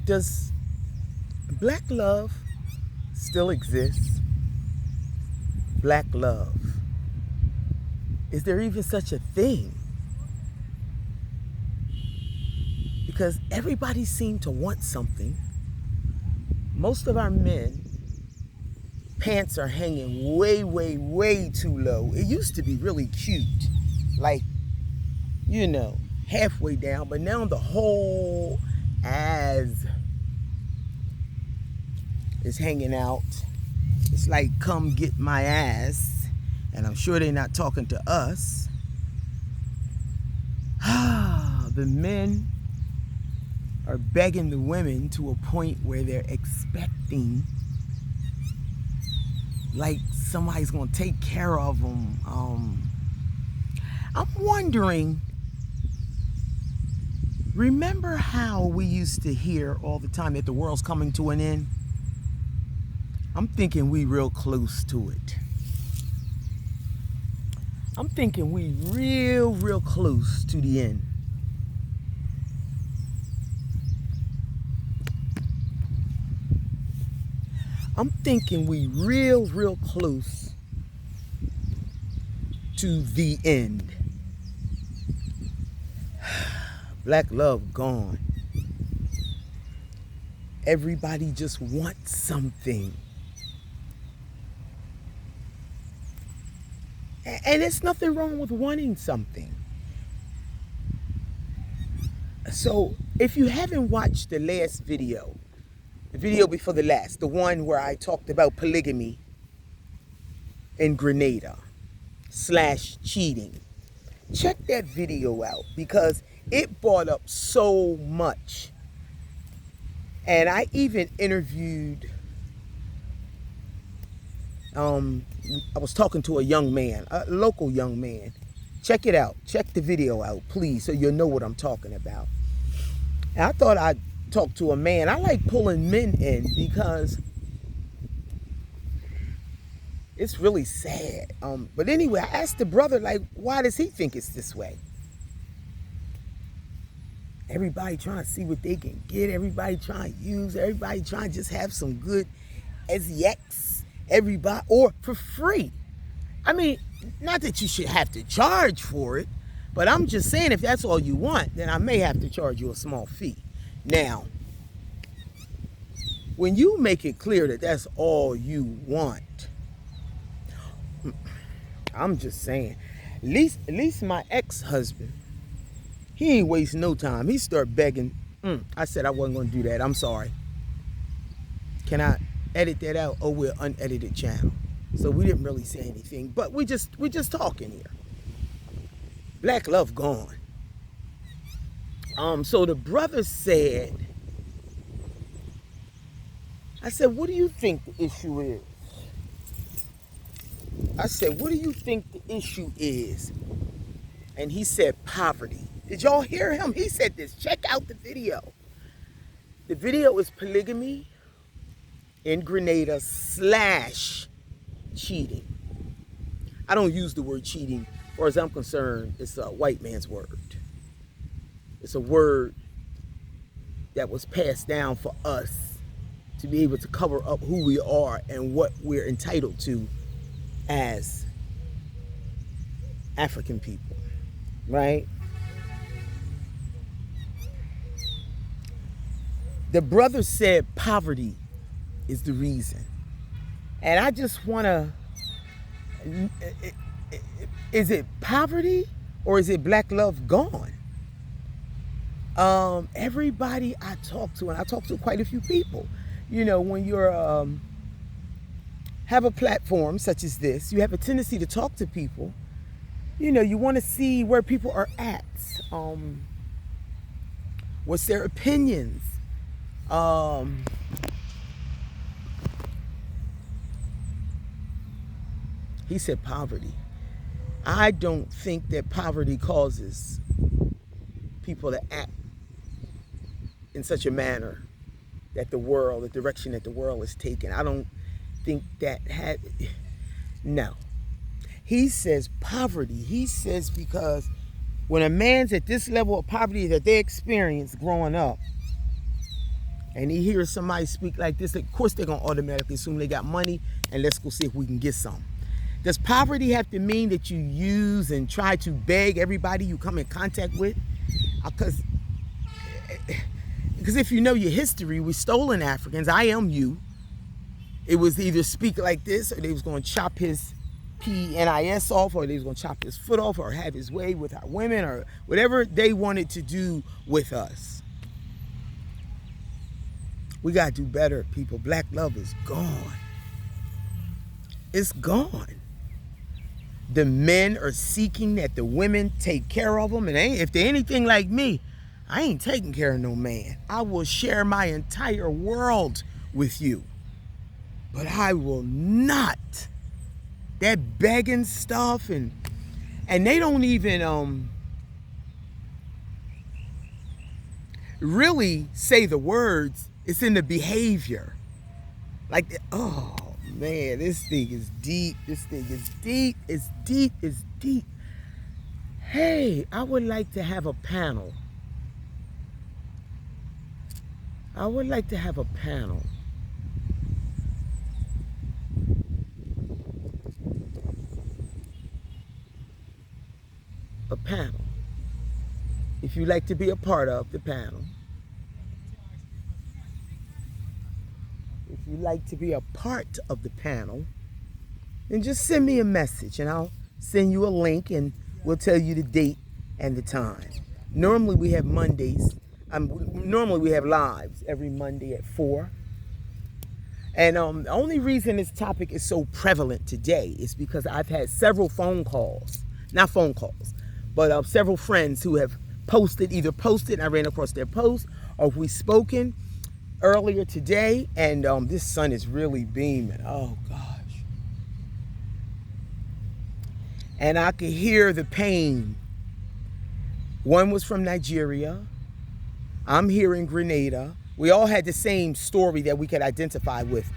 Does black love still exist? Black love. Is there even such a thing? Because everybody seemed to want something. Most of our men, pants are hanging way, way, way too low. It used to be really cute, like, halfway down, but now the whole ass is hanging out. It's like, come get my ass. And I'm sure they're not talking to us. The men are begging the women to a point where they're expecting like somebody's gonna take care of them. I'm wondering, remember how we used to hear all the time that the world's coming to an end? I'm thinking we real close to it. I'm thinking we real close to the end. I'm thinking we real close to the end. Black love gone. Everybody just wants something. And there's nothing wrong with wanting something. So if you haven't watched the last video, the video before the last, the one where I talked about polygamy in Grenada / cheating, check that video out because it brought up so much. And I even interviewed, I was talking to a young man, a local young man. Check it out. Check the video out, please, so you'll know what I'm talking about. And I thought I'd talk to a man. I like pulling men in because it's really sad. But anyway, I asked the brother, like, why does he think it's this way? Everybody trying to see what they can get. Everybody trying to use. Everybody trying to just have some good SEX. Everybody, or for free. I mean, not that you should have to charge for it, but I'm just saying if that's all you want, then I may have to charge you a small fee. Now, when you make it clear that that's all you want, I'm just saying, at least my ex-husband, he ain't waste no time. He start begging. I said I wasn't going to do that. I'm sorry. Can I edit that out? Oh, we're unedited channel. So we didn't really say anything, but we're just talking here. Black love gone. So the brother said, I said, what do you think the issue is? I said, what do you think the issue is? And he said, poverty. Did y'all hear him? He said this. Check out the video. The video is polygamy in Grenada / cheating. I don't use the word cheating. As far as I'm concerned, it's a white man's word. It's a word that was passed down for us to be able to cover up who we are and what we're entitled to as African people, right? The brother said poverty is the reason. And I just want to, is it poverty or is it black love gone? Everybody I talk to, and I talk to quite a few people, when you're, have a platform such as this, you have a tendency to talk to people. You want to see where people are at. What's their opinions? He said poverty. I don't think that poverty causes people to act in such a manner that the direction that the world is taking. I don't think that no. He says poverty. He says because when a man's at this level of poverty that they experience growing up, and he hears somebody speak like this, of course they're going to automatically assume they got money, and let's go see if we can get some. Does poverty have to mean that you use and try to beg everybody you come in contact with? Because if you know your history, we stolen Africans. I am you. It was either speak like this, or they was going to chop his penis off, or they was going to chop his foot off, or have his way with our women, or whatever they wanted to do with us. We got to do better, people. Black love is gone. It's gone. The men are seeking that the women take care of them. And if they're anything like me, I ain't taking care of no man. I will share my entire world with you. But I will not. That begging stuff, and they don't even really say the words. It's in the behavior. Like, oh man, this thing is deep. This thing is deep. It's deep. It's deep. Hey, I would like to have a panel. I would like to have a panel. A panel. If you'd like to be a part of the panel. If you'd like to be a part of the panel, then just send me a message and I'll send you a link and we'll tell you the date and the time. Normally we have Mondays. Normally we have lives every Monday at 4. And the only reason this topic is so prevalent today is because I've had several phone calls, not phone calls, but several friends who have either posted, I ran across their post, or we spoken earlier today, and this sun is really beaming. Oh gosh. And I could hear the pain. One was from Nigeria. I'm here in Grenada. We all had the same story that we could identify with.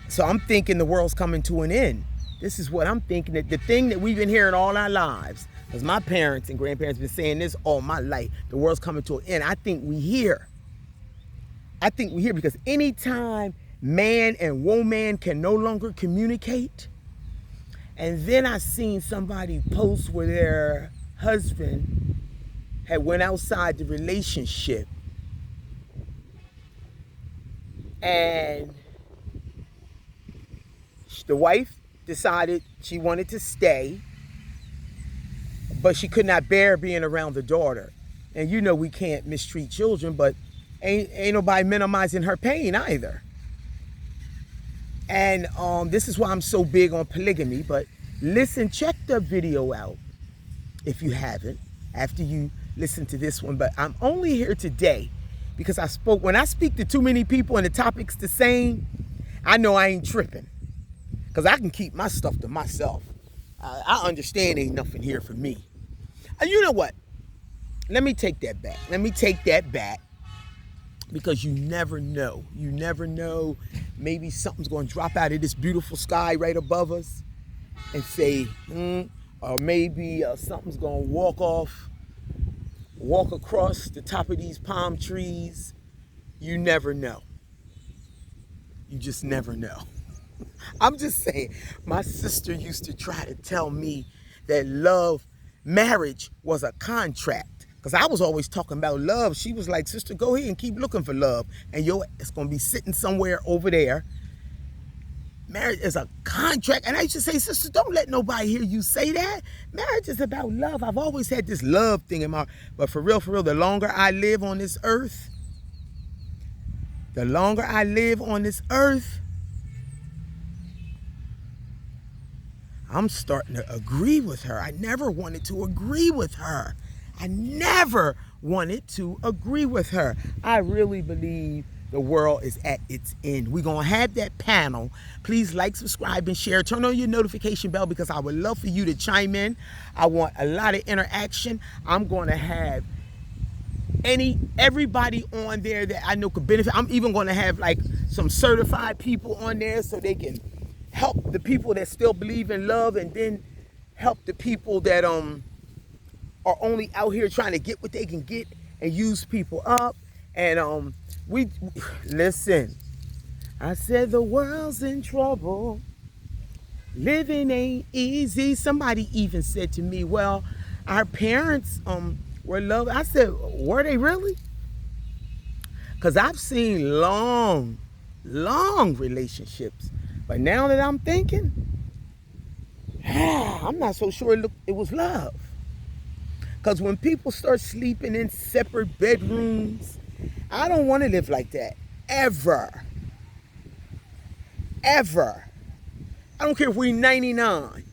So I'm thinking the world's coming to an end. This is what I'm thinking, that the thing that we've been hearing all our lives, because my parents and grandparents have been saying this all my life, the world's coming to an end. I think we hear. I think we hear, because anytime man and woman can no longer communicate, and then I seen somebody post where their husband had went outside the relationship, and the wife decided she wanted to stay, but she could not bear being around the daughter. And you know we can't mistreat children, but ain't nobody minimizing her pain either. And this is why I'm so big on polygamy. But listen, check the video out if you haven't, after you listen to this one. But I'm only here today because when I speak to too many people and the topic's the same, I know I ain't tripping, because I can keep my stuff to myself. I understand ain't nothing here for me. And you know what? Let me take that back. Because you never know. You never know. Maybe something's going to drop out of this beautiful sky right above us and say, or maybe something's going to walk across the top of these palm trees. You never know. You just never know. I'm just saying, my sister used to try to tell me that marriage was a contract. Because I was always talking about love. She was like, sister, go ahead and keep looking for love. And it's going to be sitting somewhere over there. Marriage is a contract. And I used to say, sister, don't let nobody hear you say that. Marriage is about love. I've always had this love thing in my heart. But for real, the longer I live on this earth, I'm starting to agree with her. I never wanted to agree with her. I really believe the world is at its end. We're going to have that panel. Please like, subscribe, and share. Turn on your notification bell, because I would love for you to chime in. I want a lot of interaction. I'm going to have everybody on there that I know could benefit. I'm even going to have like some certified people on there so they can help the people that still believe in love, and then help the people that are only out here trying to get what they can get and use people up. And we listen. I said the world's in trouble. Living ain't easy. Somebody even said to me, "Well, our parents were love." I said, "Were they really?" Because I've seen long relationships. But now that I'm thinking, I'm not so sure it was love. Because when people start sleeping in separate bedrooms, I don't want to live like that. Ever. Ever. I don't care if we're 99.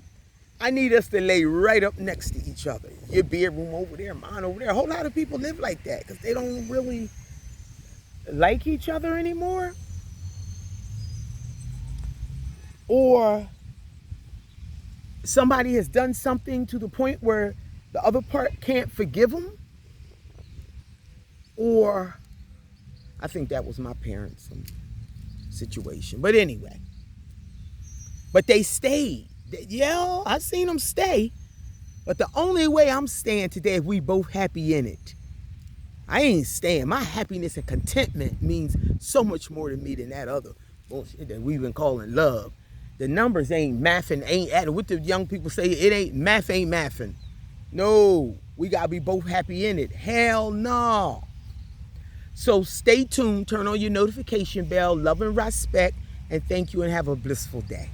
I need us to lay right up next to each other. Your bedroom over there, mine over there. A whole lot of people live like that because they don't really like each other anymore. Or somebody has done something to the point where the other part can't forgive them. Or I think that was my parents' situation. But anyway. But they stayed. Yeah, I seen them stay. But the only way I'm staying today is we both happy in it. I ain't staying. My happiness and contentment means so much more to me than that other bullshit that we've been calling love. The numbers ain't mathing, ain't adding. What the young people say, it ain't mathing. No, we gotta be both happy in it. Hell no. So stay tuned, turn on your notification bell, love and respect, and thank you and have a blissful day.